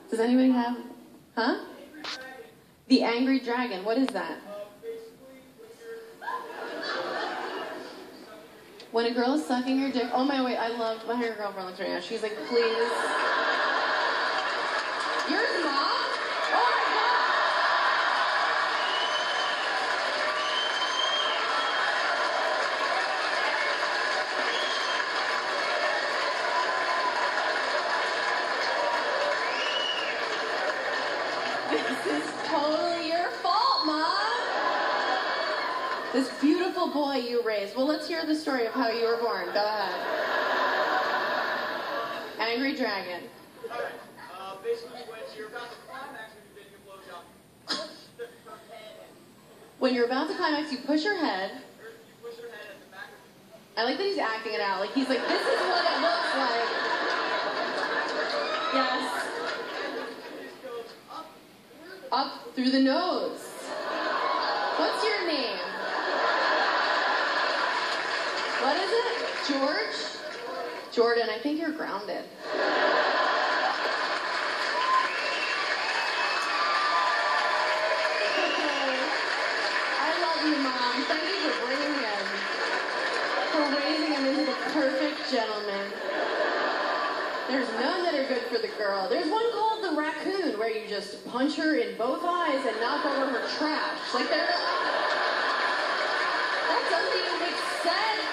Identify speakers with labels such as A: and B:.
A: Does anybody have? Huh? The angry dragon. What is that? When a girl is sucking her dick. Oh my wait, I love my hair girlfriend looks right now. She's like, please. Yours, Mom? Oh my god! This is totally your fault, Mom! This beautiful boy you raised. Well, let's hear the story of how you were born. Go ahead. Angry dragon.
B: Alright, basically when you're about to climax when you're getting a blowjob, push her head in.
A: When you're about to climax, you push her head.
B: You push her head at the back of
A: I like that he's acting it out. Like, he's like, this is what it looks like. Yes.
B: This goes up.
A: Up through the nose. What's your name? What is it? George? Jordan, I think you're grounded. I love you, Mom. Thank you for bringing him. For raising him into the perfect gentleman. There's none that are good for the girl. There's one called the raccoon, where you just punch her in both eyes and knock over her trash. Like, that doesn't even make sense.